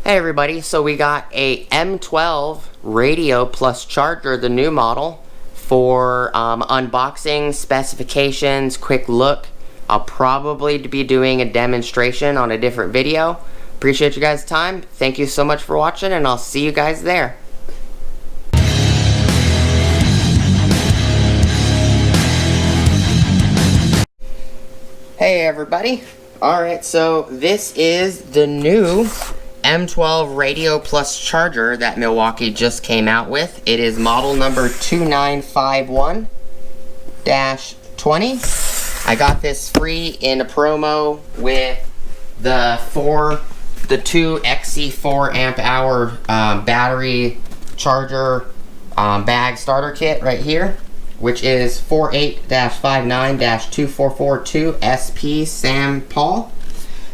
Hey everybody, so we got a M12 radio plus charger, the new model, for unboxing, specifications, quick look. I'll probably be doing a demonstration on a different video. Appreciate you guys' time. Thank you so much for watching, and I'll see you guys there. Hey everybody. Alright, so this is the new M12 radio plus charger that Milwaukee just came out with. It is model number 2951-20. I got this free in a promo with the two XC4 amp hour battery charger bag starter kit right here, which is 48-59-2442 SP Sam Paul.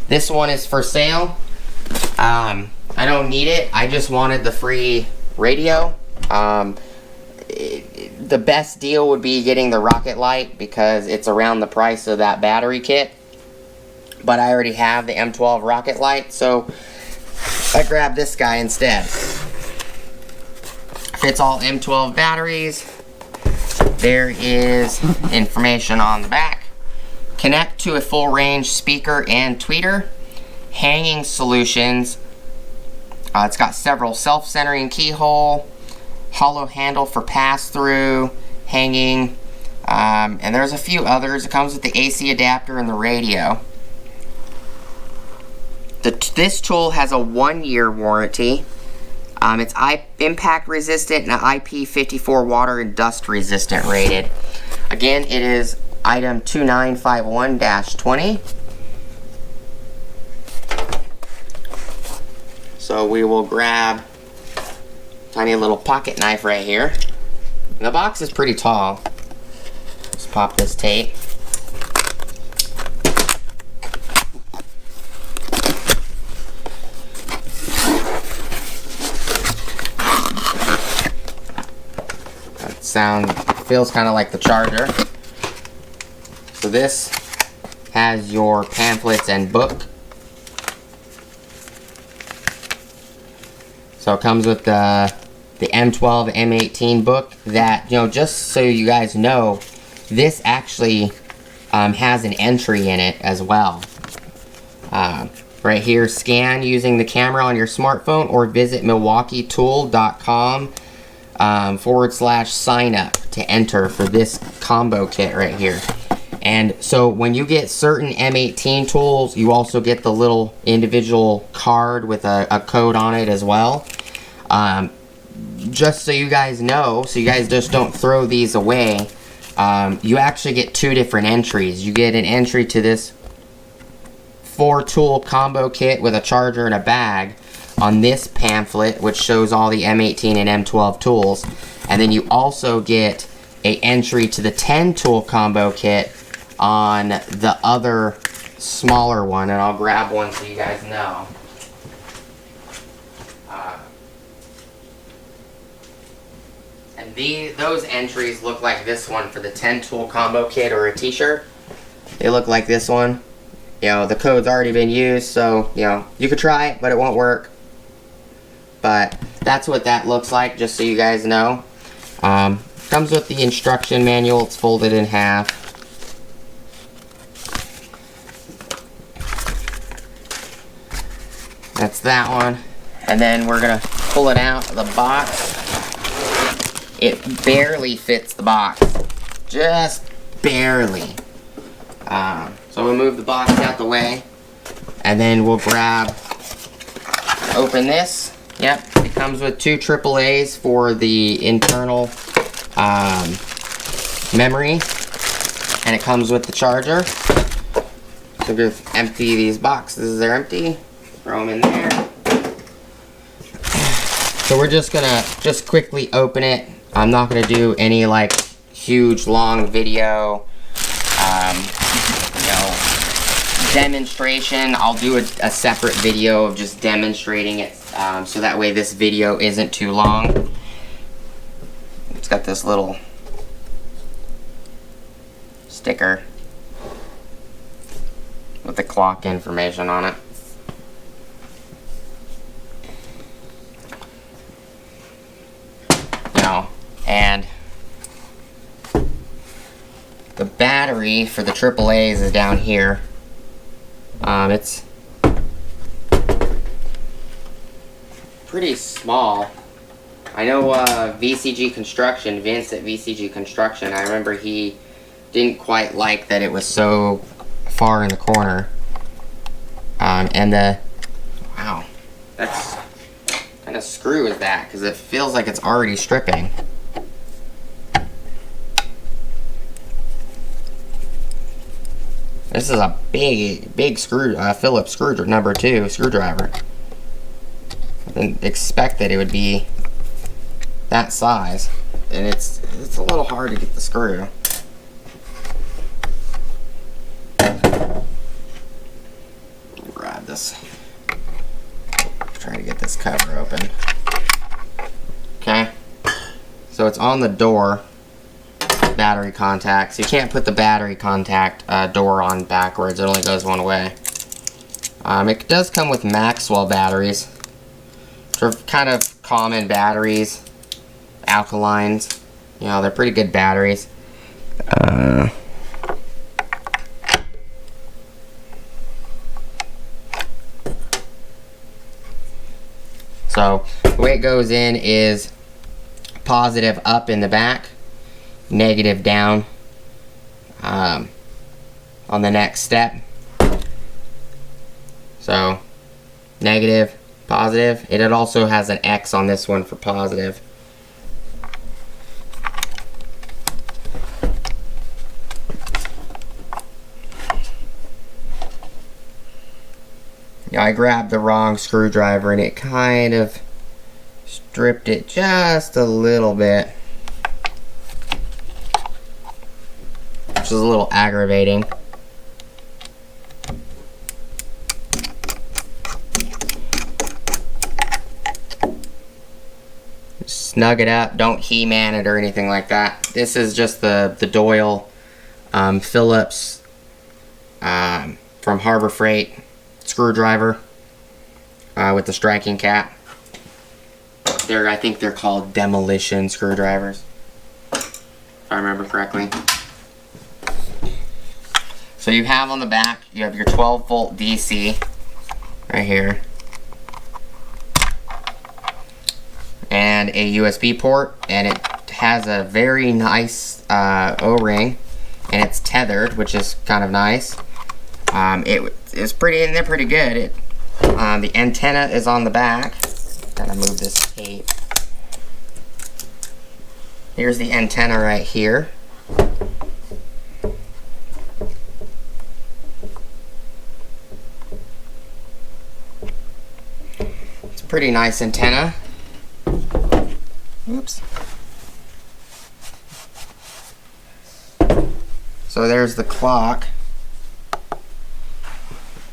This one is for sale. I don't need it. I just wanted the free radio. The best deal would be getting the Rocket Light because it's around the price of that battery kit. But I already have the M12 Rocket Light, so I grabbed this guy instead. Fits all M12 batteries. There is information on the back. Connect to a full range speaker and tweeter. Hanging solutions. It's got several self-centering keyhole, hollow handle for pass-through, hanging, and there's a few others. It comes with the AC adapter and the radio. This tool has a 1-year warranty. It's impact resistant and IP54 water and dust resistant rated. Again, it is item 2951-20. So we will grab a tiny little pocket knife right here. And the box is pretty tall. Let's pop this tape. Feels kind of like the charger. So this has your pamphlets and book. So it comes with the M12 M18 book that, just so you guys know, this actually has an entry in it as well. Right here, scan using the camera on your smartphone or visit milwaukeetool.com /sign up to enter for this combo kit right here. And so when you get certain M18 tools, you also get the little individual card with a code on it as well. Just so you guys know, so you guys just don't throw these away, you actually get 2 different entries. You get an entry to this 4-tool combo kit with a charger and a bag on this pamphlet, which shows all the M18 and M12 tools. And then you also get an entry to the 10-tool combo kit on the other smaller one, and I'll grab one so you guys know. And those entries look like this one for the 10-tool combo kit or a t-shirt. They look like this one. The code's already been used, so you could try it, but it won't work. But that's what that looks like, just so you guys know. Comes with the instruction manual. It's folded in half. That's that one. And then we're going to pull it out of the box. It barely fits the box. Just barely. So we'll move the box out the way. And then we'll open this. Yep, it comes with 2 AAAs for the internal memory, and it comes with the charger. So just empty these boxes. They're empty. Throw them in there. So we're just gonna quickly open it. I'm not gonna do any huge long video, demonstration. I'll do a separate video of just demonstrating it. So that way this video isn't too long. It's got this little sticker with the clock information on it. And the battery for the AAAs is down here. It's pretty small. I know VCG Construction, Vince at VCG Construction, I remember he didn't quite like that it was so far in the corner. And the, wow, that's kind of screw is that, because it feels like it's already stripping. This is a big screw, Phillips screwdriver, number 2 screwdriver. I didn't expect that it would be that size, and it's a little hard to get the screw. Grab this. Try to get this cover open. Okay, so it's on the door. Battery contacts. You can't put the battery contact door on backwards. It only goes one way. It does come with Maxwell batteries. They're kind of common batteries, alkalines. You know, they're pretty good batteries. So the way it goes in is positive up in the back, negative down on the next step. So negative, positive. It also has an X on this one for positive. Yeah, I grabbed the wrong screwdriver and it kind of stripped it just a little bit, which is a little aggravating. Snug it up, don't He-Man it or anything like that. This is just the Doyle Phillips from Harbor Freight screwdriver with the striking cap. I think they're called demolition screwdrivers, if I remember correctly. So you have on the back, you have your 12 volt DC right here, and a USB port, and it has a very nice O-ring, and it's tethered, which is kind of nice. It's pretty, and they're pretty good. The antenna is on the back. Gotta move this tape. Here's the antenna right here. It's a pretty nice antenna. Oops. So there's the clock.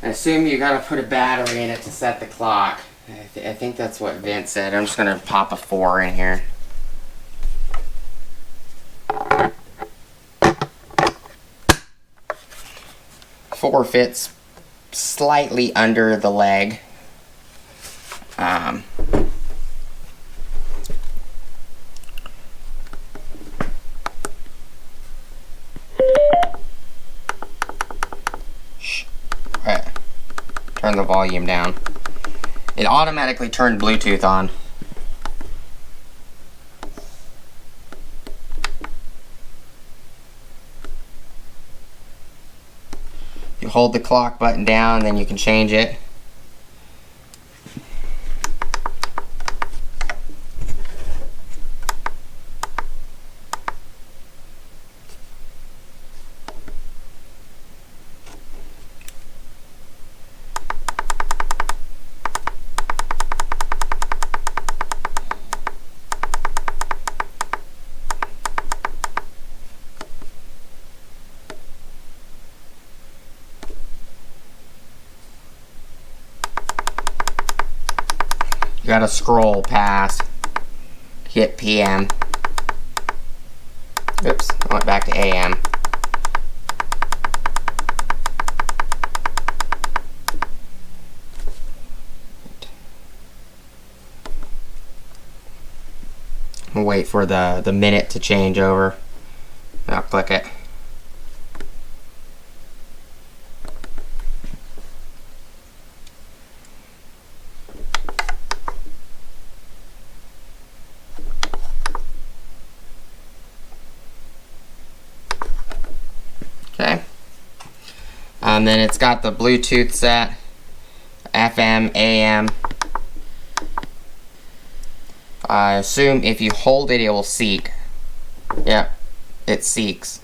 I assume you gotta put a battery in it to set the clock. I think that's what Vince said. I'm just gonna pop a 4 in here. Four fits slightly under the leg. Turn the volume down. It automatically turned Bluetooth on. You hold the clock button down, then you can change it. You gotta scroll past, hit PM. Oops, I went back to AM. We'll wait for the minute to change over. I'll click it. Okay. And then it's got the Bluetooth set, FM, AM. I assume if you hold it, it will seek. Yep, it seeks.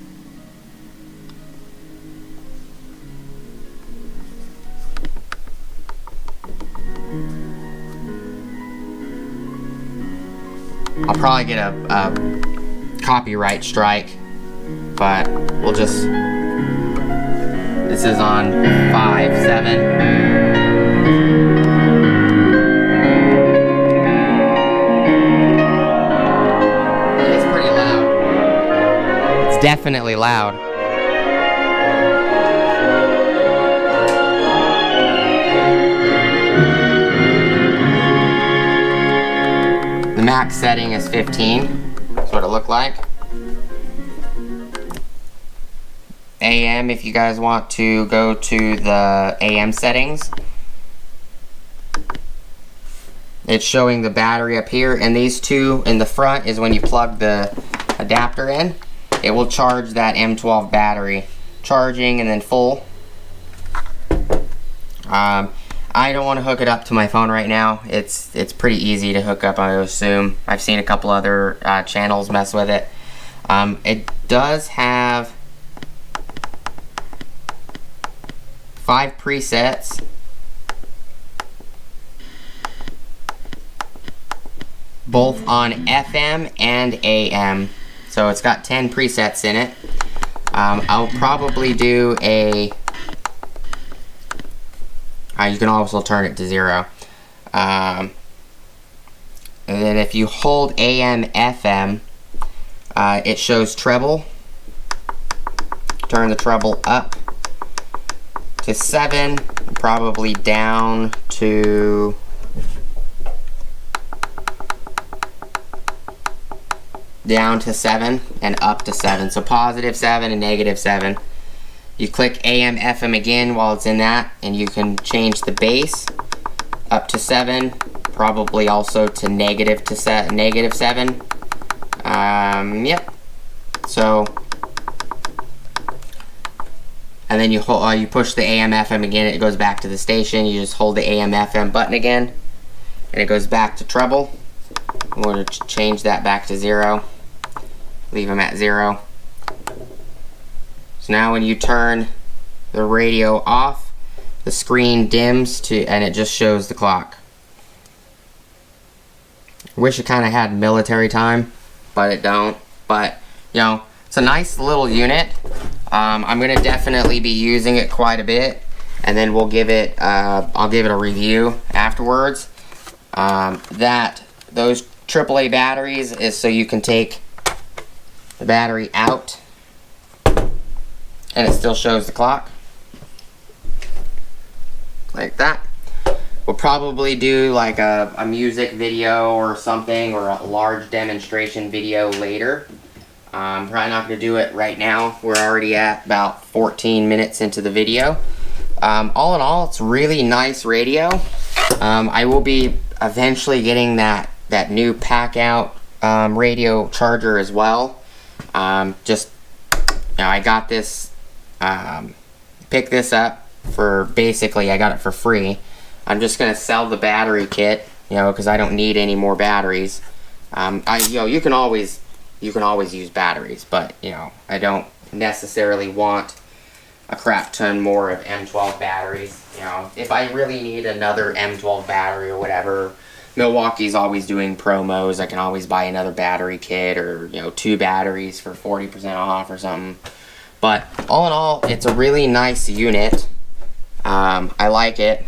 I'll probably get a copyright strike, but we'll just... This is on 5.7. Definitely loud. The max setting is 15. That's what it looked like. AM, if you guys want to go to the AM settings, it's showing the battery up here, and these two in the front is when you plug the adapter in. It will charge that M12 battery, charging and then full. I don't want to hook it up to my phone right now. It's pretty easy to hook up, I assume. I've seen a couple other channels mess with it. It does have 5 presets. Both on FM and AM. So it's got 10 presets in it. I'll probably do a... you can also turn it to 0. And then if you hold AM, FM, it shows treble. Turn the treble up to 7, probably down to... down to 7 and up to 7. So positive 7 and negative 7. You click AM, FM again while it's in that, and you can change the bass up to 7, probably also to negative 7. Yep. So, and then you push the AM, FM again, it goes back to the station. You just hold the AM, FM button again, and it goes back to treble. I'm going to change that back to 0. Leave them at 0. So now when you turn the radio off, the screen dims and it just shows the clock. Wish it kind of had military time, but it don't. But, you know, it's a nice little unit. I'm going to definitely be using it quite a bit, and then we'll give it, I'll give it a review afterwards. Those AAA batteries is so you can take the battery out and it still shows the clock like that. We'll probably do like a music video or something, or a large demonstration video later. I'm probably not going to do it right now. We're already at about 14 minutes into the video. All in all, it's a really nice radio. I will be eventually getting that new pack out radio charger as well. Just, you know, I got this, picked this up for, basically I got it for free. I'm just gonna sell the battery kit, you know, because I don't need any more batteries. You know, you can always use batteries, but you know, I don't necessarily want a crap ton more of M12 batteries. You know, if I really need another M12 battery or whatever, Milwaukee's always doing promos. I can always buy another battery kit, or, you know, 2 batteries for 40% off or something. But all in all, it's a really nice unit. I like it.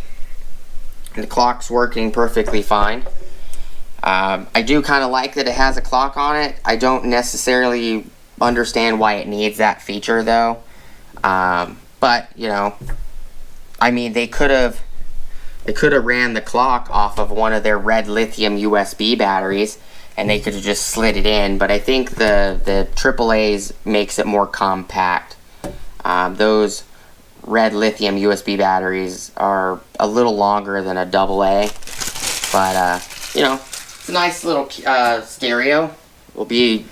The clock's working perfectly fine. I do kind of like that it has a clock on it. I don't necessarily understand why it needs that feature though. But, you know, I mean, they could have ran the clock off of one of their red lithium USB batteries and they could have just slid it in, but I think the AAA's makes it more compact. Those red lithium USB batteries are a little longer than a AA, but you know, it's a nice little stereo. We'll be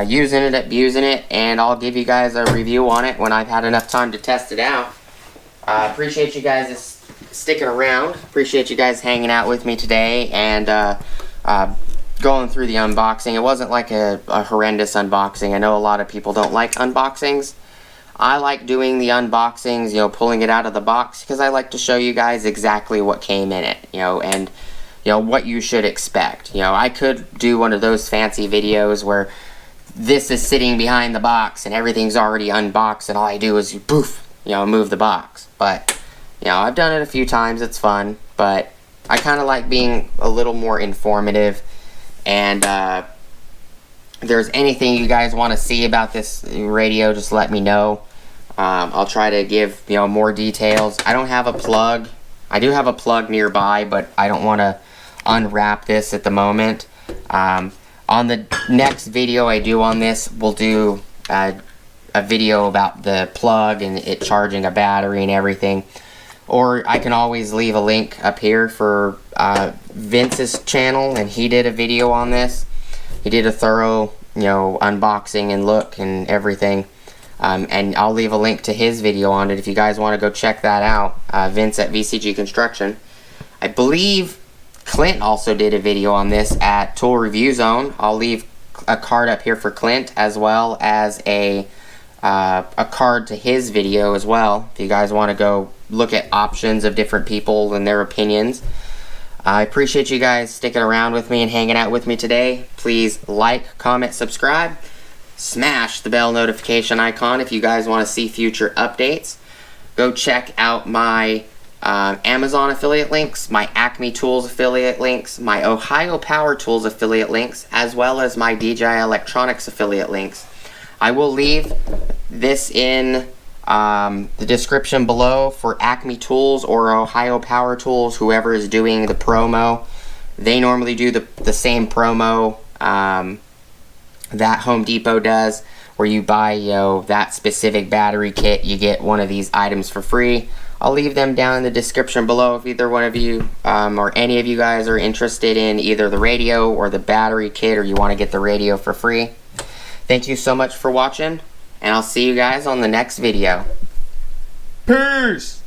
using it, abusing it, and I'll give you guys a review on it when I've had enough time to test it out. Appreciate you guys sticking around. Appreciate you guys hanging out with me today and going through the unboxing. It wasn't like a horrendous unboxing. I know a lot of people don't like unboxings. I like doing the unboxings, you know, pulling it out of the box, because I like to show you guys exactly what came in it, you know, and you know what you should expect. You know, I could do one of those fancy videos where this is sitting behind the box and everything's already unboxed and all I do is poof, you know, move the box. But you know, I've done it a few times. It's fun, but I kind of like being a little more informative. And if there's anything you guys want to see about this radio, just let me know. I'll try to give, you know, more details. I don't have a plug. I do have a plug nearby, but I don't want to unwrap this at the moment. On the next video I do on this, we'll do a video about the plug and it charging a battery and everything. Or I can always leave a link up here for Vince's channel, and he did a video on this. He did a thorough, you know, unboxing and look and everything. And I'll leave a link to his video on it if you guys want to go check that out. Vince at VCG Construction. I believe Clint also did a video on this at Tool Review Zone. I'll leave a card up here for Clint, as well as a card to his video as well, if you guys want to go look at options of different people and their opinions. I appreciate you guys sticking around with me and hanging out with me today. Please like, comment, subscribe. Smash the bell notification icon if you guys want to see future updates. Go check out my Amazon affiliate links, my Acme Tools affiliate links, my Ohio Power Tools affiliate links, as well as my DJI Electronics affiliate links. I will leave this in the description below for Acme Tools or Ohio Power Tools, whoever is doing the promo. They normally do the same promo that Home Depot does, where you buy, you know, that specific battery kit, you get one of these items for free. I'll leave them down in the description below if either one of you or any of you guys are interested in either the radio or the battery kit, or you want to get the radio for free. Thank you so much for watching, and I'll see you guys on the next video. Peace!